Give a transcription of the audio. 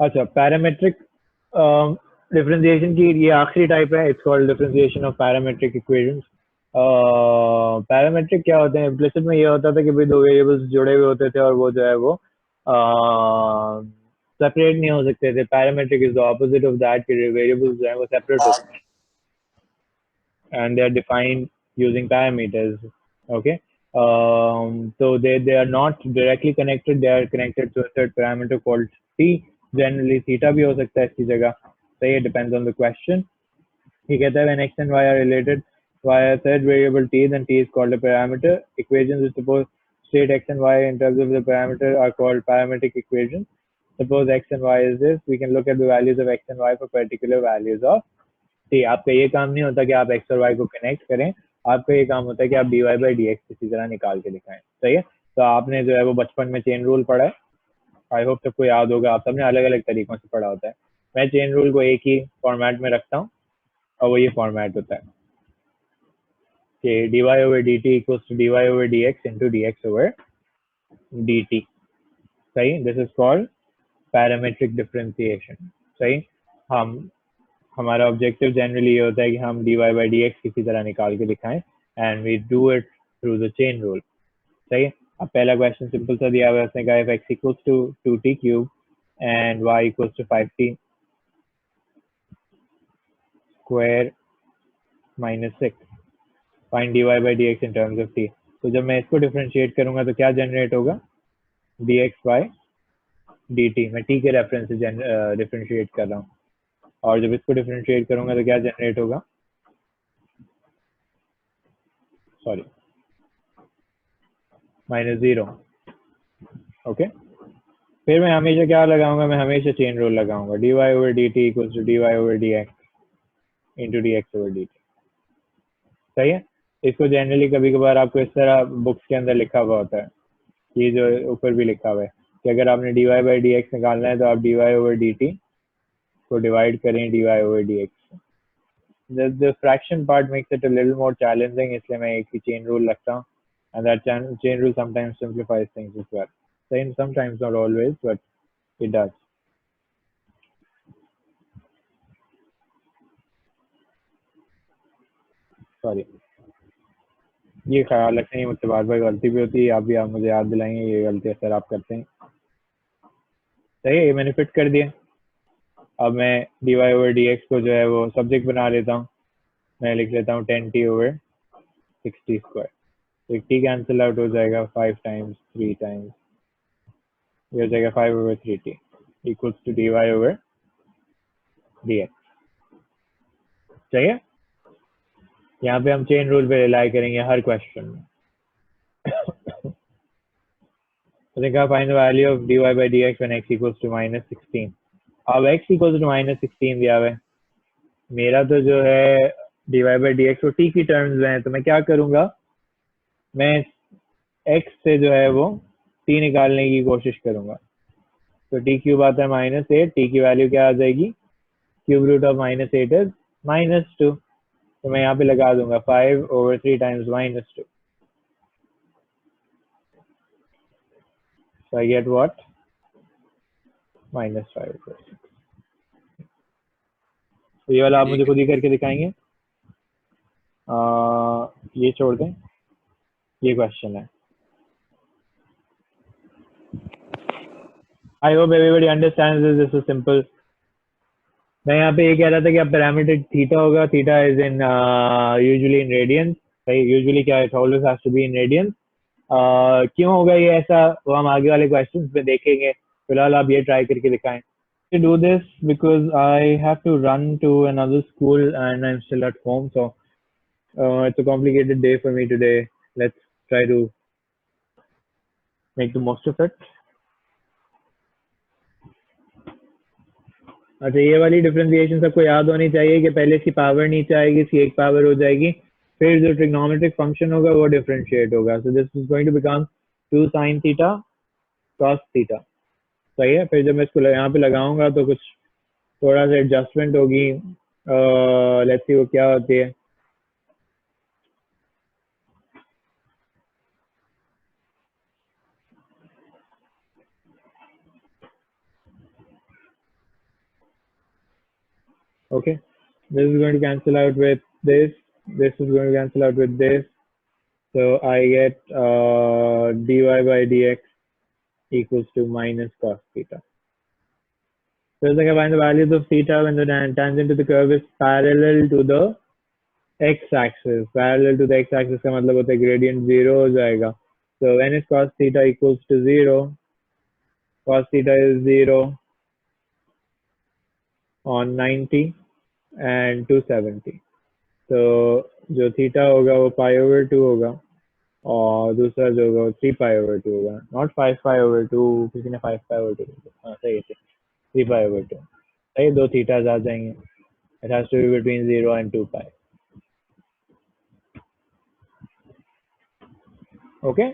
अच्छा, parametric differentiation की ये आखिरी टाइप है, it's called differentiation of parametric equations. Parametric क्या होते हैं? इम्प्लिसिट में ये होता था कि भाई दो वेरिएबल्स जुड़े हुए होते थे और वो जो है वो सेपरेट नहीं हो सकते थे। Parametric is the opposite of that, कि वेरिएबल्स जो है वो सेपरेट होते हैं and they are defined using parameters. Okay, so they are not directly connected, they are connected to a third parameter called t. Generally theta भी हो सकता है इसकी जगह, सही है, depends on the question. He कहता है when x and y are related by a third variable t, then t is called a parameter. Equations which suppose state x and y in terms of the parameter are called parametric equations. Suppose x and y is this, we can look at the values of x and y for particular values of t. आपका ये काम नहीं होता कि आप x और y को connect करें, आपका ये काम होता है कि आप dy by dx किसी तरह निकाल के दिखाएं, सही है। तो आपने जो है वो बचपन में चेन रूल पढ़ा है, आई होप सबको याद होगा, आप सबने अलग अलग तरीकों से पढ़ा होता है। मैं चेन रूल को एक ही फॉर्मेट में रखता हूँ और वो ये फॉर्मेट होता है कि dy over dt equals to dy over dx into dx over dt, सही। This is called parametric differentiation, सही। हमारा ऑब्जेक्टिव जनरली ये होता है कि हम dy by dx किसी तरह निकाल के दिखाएं and we do it through the chain rule, सही है। अब पहला क्वेश्चन सिंपल सा दिया हुआ है, उसने कहा if x equals to 2t cube and y equals to 5t square minus 6, find dy by dx in terms of t। तो जब मैं इसको डिफरेंशिएट करूंगा तो क्या जनरेट होगा? dx by dt। मैं t के रेफरेंस से डिफरेंशिएट कर रहा हूँ, और जब इसको डिफरेंशिएट करूंगा तो क्या जनरेट होगा? सॉरी, -0। ओके, फिर मैं हमेशा क्या लगाऊंगा? मैं हमेशा चेन रूल लगाऊंगा, dy over dt equals to dy over dx into dx over dt, सही है। इसको जनरली कभी कभार आपको इस तरह बुक्स के अंदर लिखा हुआ होता है, ये जो ऊपर भी लिखा हुआ है कि अगर आपने dy by dx निकालना है तो आप dy over dt को डिवाइड करें dy over dx। The fraction part makes it a little more challenging, इसलिए मैं एक ही चेन रूल रखता हूँ, and that chain rule sometimes simplifies things as well. Sometimes, not always, but it does. Sorry, ये ख्याल रखें, मुझसे बार बार गलती भी होती है, आप मुझे याद दिलाएंगे ये गलती अक्सर आप करते हैं, सही है। ये मैंने फिट कर दिया। अब मैं dy over dx को जो है वो सब्जेक्ट बना लेता हूँ, मैं लिख लेता हूँ 10t over 60 स्क्वायर। तो एक t कैंसिल आउट हो जाएगा, 5 टाइम्स 3 टाइम्स, ये हो जाएगा 5 over 3t equals to dy over dx, चाहिए। यहाँ पे हम चेन रूल पे रिलाई करेंगे हर क्वेश्चन में। तो देखा, find the value of dy by dx when x equals to -16। अब x equals to -16 दिया हुआ है, मेरा तो जो है dy by dx तो t की टर्म्स में है, तो मैं क्या करूंगा? मैं x से जो है वो t निकालने की कोशिश करूंगा। तो t क्यूब आता है -8, t की वैल्यू क्या आ जाएगी? क्यूब रूट ऑफ -8 इज -2, तो मैं यहाँ पे लगा दूंगा 5 over 3 times -2, so I get what? -5 over 6। तो ये वाला आप मुझे खुद ही करके दिखाएंगे, ये छोड़ दें, ये क्वेश्चन है। I hope everybody understands this, this is simple. मैं यहाँ पे ये कह रहा था कि अब पैरामीटर थीटा होगा, theta is in usually in radians, सही। यूजुअली क्या है, it always has to be in radians. क्यों होगा ये ऐसा, वो हम आगे वाले क्वेश्चंस में देखेंगे, फिलहाल आप ये ट्राई करके दिखाएं। To do this because I have to run to another school and I'm still at home, so it's a complicated day for me today. Let's try to make the most of it. अच्छा, ये वाली differentiation सबको याद होनी चाहिए कि पहले इसकी पावर नीचे आएगी, इसकी एक पावर हो जाएगी, फिर जो ट्रिग्नोमेट्रिक फंक्शन होगा वो डिफरेंशिएट होगा। So this is going to become 2 sin theta cos theta, सही है। फिर जब मैं इसको यहाँ पे लगाऊंगा तो कुछ थोड़ा सा एडजस्टमेंट होगी, लेट्स सी वो क्या होती है। Okay, this is going to cancel out with this. This is going to cancel out with this. So I get dy by dx equals to minus cos theta. So if I find the values of theta when the tangent to the curve is parallel to the x-axis. Parallel to the x-axis का मतलब होता है gradient 0 हो जाएगा. So when is cos theta equals to 0? Cos theta is 0 on 90 and 270. तो जो theta होगा वो पाई ओवर 2 होगा और दूसरा जो होगा वो 3 पाई ओवर 2 होगा, नॉट 5 पाई ओवर 2. किसी ने 5 पाई ओवर 2, हाँ सही है, 3 पाई ओवर 2. सही, दो थीटाज आ जाएंगे. It has to be between 0 and 2 pi. Okay